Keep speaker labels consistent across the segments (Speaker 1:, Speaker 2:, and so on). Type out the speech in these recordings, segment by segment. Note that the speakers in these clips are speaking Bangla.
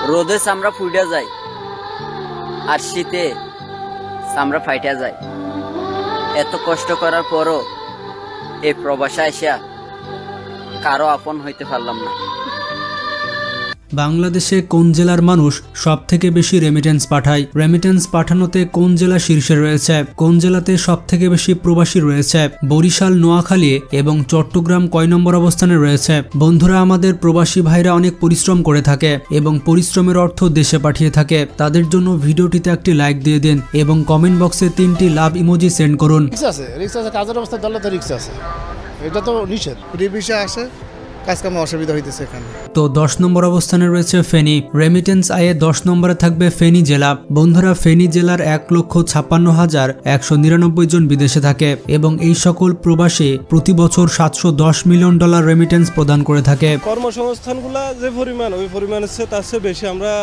Speaker 1: রোদে চামড়া ফুইটা যায় আর শীতে চামড়া ফাইটা যায়। এত কষ্ট করার পরও এই প্রবাসে আসা কারো আপন হইতে পারলাম না।
Speaker 2: বাংলাদেশে কোন জেলার মানুষ সবথেকে বেশি রেমিটেন্স পাঠায়? রেমিটেন্স পাঠানোতে কোন জেলা শীর্ষে রয়েছে? কোন জেলাতে সবথেকে বেশি প্রবাসী রয়েছে? বরিশাল, নোয়াখালী এবং চট্টগ্রাম কয় নম্বর অবস্থানে রয়েছে? বন্ধুরা, আমাদের প্রবাসী ভাইরা অনেক পরিশ্রম করে থাকে এবং পরিশ্রমের অর্থ দেশে পাঠিয়ে থাকে। তাদের জন্য ভিডিওটিতে একটি লাইক দিয়ে দিন এবং কমেন্ট বক্সে 3টি লাভ ইমোজি সেন্ড করুন।
Speaker 3: কাজের অবস্থা দলে তো রিক্স আছে, এটা তো নিষেধ। রিভিশে আসে কাজকামে অসুবিধা হইতেছে এখানে। তো
Speaker 2: 10 নম্বর অবস্থানে রয়েছে ফেনী। রেমিটেন্স আয়ে 10 নম্বরে থাকবে ফেনী জেলা। বন্ধুরা, ফেনী জেলার 1,56,199 জন বিদেশে থাকে এবং এই সকল প্রবাসী প্রতি বছর $710 মিলিয়ন রেমিটেন্স প্রদান করে থাকে।
Speaker 4: কর্মসংস্থানগুলা যে পরিমাণ, ওই পরিমাণের চেয়ে তার চেয়ে বেশি আমরা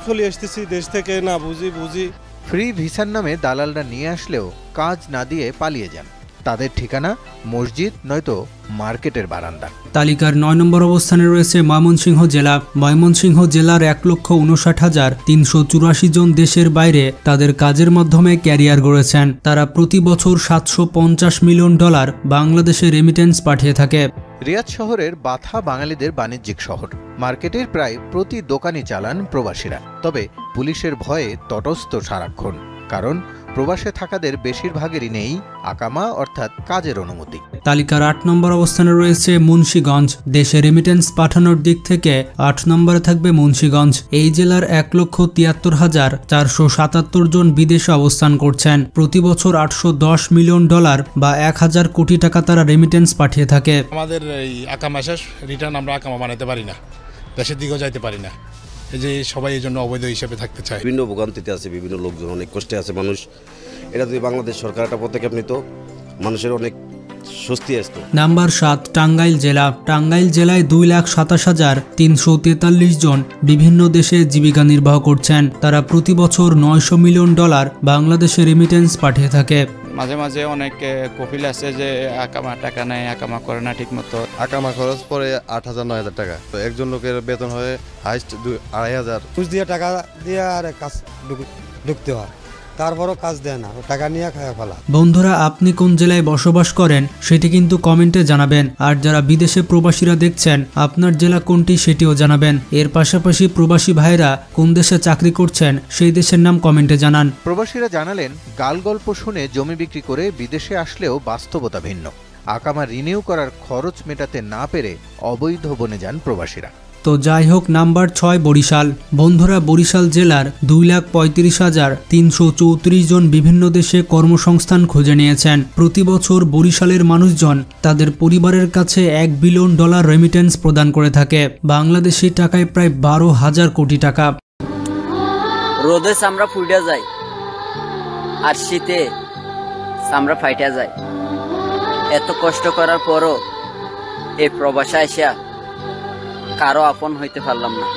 Speaker 4: চলে আসতেছি দেশ থেকে, না বুঝি।
Speaker 5: ফ্রি ভিসার নামে দালালরা নিয়ে আসলেও কাজ না দিয়ে পালিয়ে যান। তাদের ঠিকানা মসজিদ নয়তো মার্কেটের বারান্দা।
Speaker 2: তালিকার 9 নম্বর অবস্থানে রয়েছে ময়মনসিংহ জেলা। ময়মনসিংহ জেলার 1,59,384 জন দেশের বাইরে তাদের কাজের মাধ্যমে ক্যারিয়ার গড়েছেন। তারা প্রতি বছর $750 মিলিয়ন বাংলাদেশে রেমিটেন্স পাঠিয়ে থাকে।
Speaker 5: রিয়াদ শহরের বাথা বাঙালিদের বাণিজ্যিক শহর। মার্কেটের প্রায় প্রতি দোকানই চালান প্রবাসীরা। তবে পুলিশের ভয়ে তটস্থ সারাক্ষণ, কারণ প্রবাসে থাকাদের বেশিরভাগেরই নেই আকামা অর্থাৎ কাজের অনুমতি।
Speaker 2: তালিকার 8 নম্বর অবস্থানে রয়েছে মুন্সিগঞ্জ। দেশে রেমিটেন্স পাঠানোর দিক থেকে 8 নম্বরে থাকবে মুন্সিগঞ্জ। এই জেলার 1,73,477 জন বিদেশে অবস্থান করছেন। প্রতি বছর $810 মিলিয়ন বা 1000 কোটি টাকা তারা রেমিটেন্স পাঠিয়ে থাকে।
Speaker 3: আমাদের এই আকামা শেষ, রিটার্ন আমরা আকামা বানাতে পারি না, দেশের দিকেও যাইতে পারি না। এই যে সবাই এই জন্য অবৈধ হিসেবে থাকতে চায়।
Speaker 6: বিভিন্ন ভোগান্তিতে আছে, বিভিন্ন লোকজন অনেক কষ্টে আছে মানুষ। এটা যদি বাংলাদেশ সরকার একটা পদক্ষেপ নিত, মানুষের অনেক স্বস্তি আসতো।
Speaker 2: নাম্বার 7 টাঙ্গাইল জেলা। টাঙ্গাইল জেলায় 2,27,343 জন বিভিন্ন দেশে জীবিকা নির্বাহ করছেন। তারা প্রতি বছর $900 মিলিয়ন বাংলাদেশে রেমিটেন্স পাঠিয়ে থাকে।
Speaker 7: মাঝে মাঝে অনেক কপিল আছে যে আকামা টাকা নেয়, আকামা করে না ঠিক মতো।
Speaker 8: আকামা খরচ পরে 8,000-9,000 টাকা। তো একজন লোকের বেতন হয় হাইস্ট 2,500।
Speaker 9: ঘুষ দিয়ে টাকা দিয়ে আর কাজ ঢুকতে হয়, তারপরও কাজ দেয় না, টাকা নিয়ে খায় ফেলা।
Speaker 2: বন্ধুরা, আপনি কোন জেলায় বসবাস করেন সেটি কিন্তু কমেন্টে জানাবেন। আর যারা বিদেশে প্রবাসীরা দেখছেন, আপনার জেলা কোনটি সেটিও জানাবেন। এর পাশাপাশি প্রবাসী ভাইরা কোন দেশে চাকরি করছেন সেই দেশের নাম কমেন্টে জানান।
Speaker 5: প্রবাসীরা জানালেন, গাল গল্প শুনে জমি বিক্রি করে বিদেশে আসলেও বাস্তবতা ভিন্ন। আকামা রিনিউ করার খরচ মেটাতে না পেরে অবৈধ বনে যান প্রবাসীরা।
Speaker 2: তো যাই হোক, নাম্বার 6 বরিশাল। বন্ধুরা, বরিশাল জেলার 2,35,334 জন বিভিন্ন দেশে কর্মসংস্থান খুঁজে নিয়েছেন। প্রতি বছর বরিশালের মানুষজন তাদের পরিবারের কাছে $1 বিলিয়ন রেমিটেন্স প্রদান করে থাকে, বাংলাদেশি টাকায় প্রায় 12,000 কোটি টাকা।
Speaker 1: রোদে চামড়া ফুইটা যায় আর শীতে চামড়া ফাইটা যায়। এত কষ্ট করার পরও এই প্রবাসে আসা কারো আপন হইতে পারলাম না।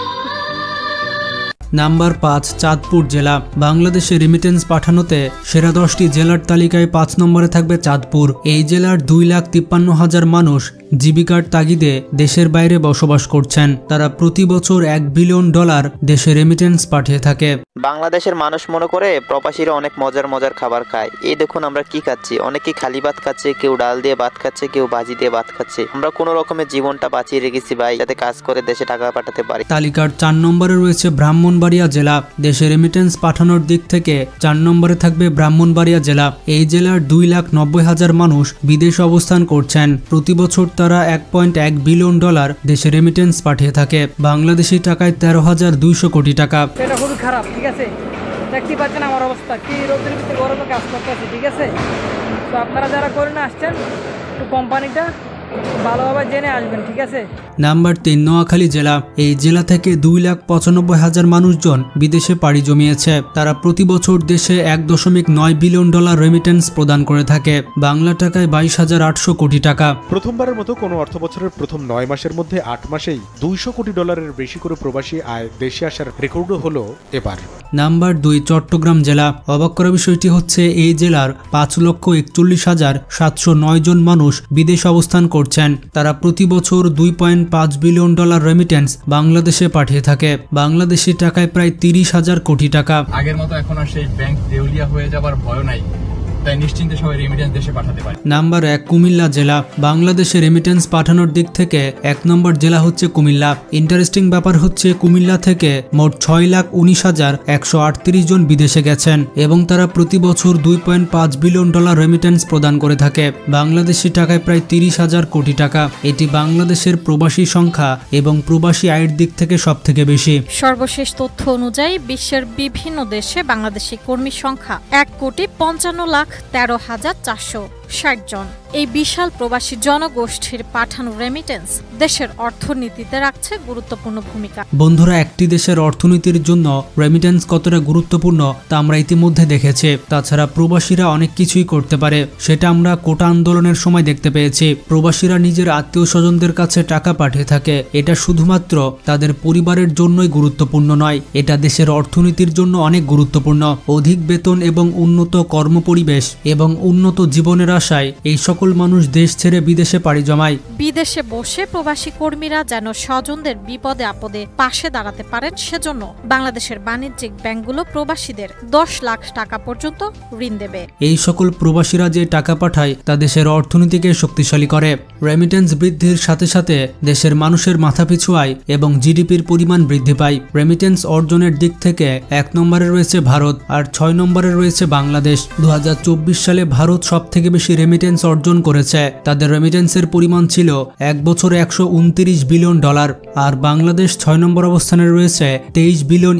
Speaker 2: নাম্বার 5 চাঁদপুর জেলা। বাংলাদেশে রেমিটেন্স পাঠানোতে সেরা 10টি জেলার তালিকায় 5 নম্বরে থাকবে চাঁদপুর। এই জেলার 2,53,000 মানুষ জীবিকার তাগিদে দেশের বাইরে বসবাস করছেন। তারা প্রতি বছর $1 বিলিয়ন দেশে রেমিটেন্স পাঠিয়ে থাকে।
Speaker 10: বাংলাদেশের মানুষ মনে করে প্রবাসীরা অনেক মজার খাবার খায়। এই দেখুন আমরা কি খাচ্ছি, অনেকে খালি ভাত খাচ্ছে, কেউ ডাল দিয়ে ভাত খাচ্ছে, কেউ ভাজি দিয়ে ভাত খাচ্ছে। আমরা কোনো রকমের জীবনটা বাঁচিয়ে রেখেছি ভাই, যাতে কাজ করে দেশে টাকা পাঠাতে পারি।
Speaker 2: তালিকার 4 নম্বরে রয়েছে ব্রাহ্মণবাড়িয়া জেলা। দেশে রেমিটেন্স পাঠানোর দিক থেকে 4 নম্বরে থাকবে ব্রাহ্মণবাড়িয়া জেলা। এই জেলার 2,90,000 মানুষ বিদেশে অবস্থান করছেন। প্রতি বছর তারা $1.1 বিলিয়ন দেশে রেমিটেন্স পাঠিয়ে থাকে, বাংলাদেশি টাকায় 13,200 কোটি টাকা।
Speaker 11: এটা খুবই খারাপ, ঠিক আছে? দেখতে পাচ্ছেন আমার অবস্থা, কি রোদের ভিতরে গরমে কাজ করতে আছে, ঠিক আছে? তো আপনারা যারা করে না আসছেন, একটু কোম্পানিটা ভালোভাবে জেনে আসবেন, ঠিক আছে?
Speaker 2: নাম্বার 3 নোয়াখালী জেলা। এই জেলা থেকে 2,95,000 মানুষজন বিদেশে পাড়ি জমিয়েছে। তারা প্রতি বছর দেশে $1.9 বিলিয়ন রেমিটেন্স প্রদান করে থাকে, বাংলা টাকায় 22,800 কোটি টাকা।
Speaker 12: প্রথমবারের মতো কোনো অর্থ বছরের প্রথম 9 মাসের মধ্যে 8 মাসেই $200 কোটি বেশি করে প্রবাসী আয় দেশে আসার রেকর্ডও হলো এবার।
Speaker 2: নাম্বার 2 চট্টগ্রাম জেলা। অবাক করা বিষয়টি হচ্ছে এই জেলার 5,41,709 জন মানুষ বিদেশে অবস্থান করছে। করছেন। তারা প্রতি বছর $2.5 বিলিয়ন রেমিটেন্স বাংলাদেশে পাঠিয়ে থাকে। বাংলাদেশি টাকায় প্রায় 30,000 কোটি টাকা।
Speaker 13: আগের মতো এখন আর সেই ব্যাংক দেউলিয়া হয়ে যাবার ভয় নাই, তাই নিশ্চিন্তে সবাই রেমিটেন্স দেশে পাঠাতে পারে।
Speaker 2: নাম্বার 1 কুমিল্লা জেলা। বাংলাদেশে রেমিটেন্স পাঠানোর দিক থেকে 1 নম্বর জেলা হচ্ছে কুমিল্লা। ইন্টারেস্টিং ব্যাপার হচ্ছে কুমিল্লা থেকে মোট 6,19,138 জন বিদেশে গেছেন এবং তারা প্রতি বছর $2.5 বিলিয়ন রেমিটেন্স প্রদান করে থাকে। বাংলাদেশি টাকায় প্রায় 30,000 কোটি টাকা। এটি বাংলাদেশের প্রবাসী সংখ্যা এবং প্রবাসী আয়ের দিক থেকে সব থেকে বেশি।
Speaker 14: সর্বশেষ তথ্য অনুযায়ী বিশ্বের বিভিন্ন দেশে বাংলাদেশি কর্মী সংখ্যা 1,95,13,460 জন। এই বিশাল প্রবাসী জনগোষ্ঠীর পাঠানো রেমিটেন্স দেশের অর্থনীতিতে রাখছে গুরুত্বপূর্ণ ভূমিকা।
Speaker 2: বন্ধুরা, একটি দেশের অর্থনীতির জন্য রেমিটেন্স কতটা গুরুত্বপূর্ণ তা আমরা ইতিমধ্যে দেখেছি। তাছাড়া প্রবাসীরা অনেক কিছুই করতে পারে, সেটা আমরা কোটা আন্দোলনের সময় দেখতে পেয়েছি। প্রবাসীরা নিজের আত্মীয় স্বজনদের কাছে টাকা পাঠিয়ে থাকে। এটা শুধুমাত্র তাদের পরিবারের জন্যই গুরুত্বপূর্ণ নয়, এটা দেশের অর্থনীতির জন্য অনেক গুরুত্বপূর্ণ। অধিক বেতন এবং উন্নত কর্মপরিবেশ এবং উন্নত জীবনের আশায় এই সকল মানুষ দেশ ছেড়ে বিদেশে পাড়ি জমায়।
Speaker 14: বিদেশে বসে প্রবাসী কর্মীরা যেন স্বজনদের বিপদে আপদে পাশে দাঁড়াতে পারেন, সেজন্য বাংলাদেশের বাণিজ্যিক ব্যাংকগুলো প্রবাসীদের 10 লাখ টাকা পর্যন্ত ঋণ দেবে।
Speaker 2: এই সকল প্রবাসীরা যে টাকা পাঠায় তা দেশের অর্থনীতিকে শক্তিশালী করে। রেমিটেন্স বৃদ্ধির সাথে সাথে দেশের মানুষের মাথাপিছু আয় এবং জিডিপির পরিমাণ বৃদ্ধি পায়। রেমিটেন্স অর্জনের দিক থেকে 1 নম্বরে রয়েছে ভারত আর 6 নম্বরে রয়েছে বাংলাদেশ। 2024 সালে ভারত সব থেকে বেশি রেমিটেন্স অর্জন করেছে। তাদের রেমিটেন্সের পরিমাণ ছিল 1 বছরে $129 বিলিয়ন, আর বাংলাদেশ 6 নম্বর অবস্থানে রয়েছে $23 বিলিয়ন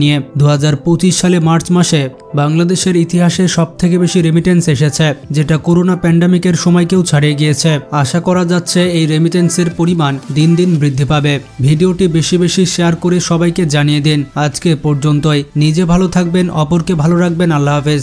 Speaker 2: নিয়ে। 2025 সালে মার্চ মাসে বাংলাদেশের ইতিহাসে সব থেকে বেশি রেমিটেন্স এসেছে, যেটা করোনা প্যান্ডামিকের সময়কেও ছাড়িয়ে গিয়েছে। আশা করা যাচ্ছে এই রেমিটেন্সের পরিমাণ দিন দিন বৃদ্ধি পাবে। ভিডিওটি বেশি বেশি শেয়ার করে সবাইকে জানিয়ে দিন। আজকে পর্যন্তই। নিজে ভালো থাকবেন, অপরকে ভালো রাখবেন। আল্লাহ হাফেজ।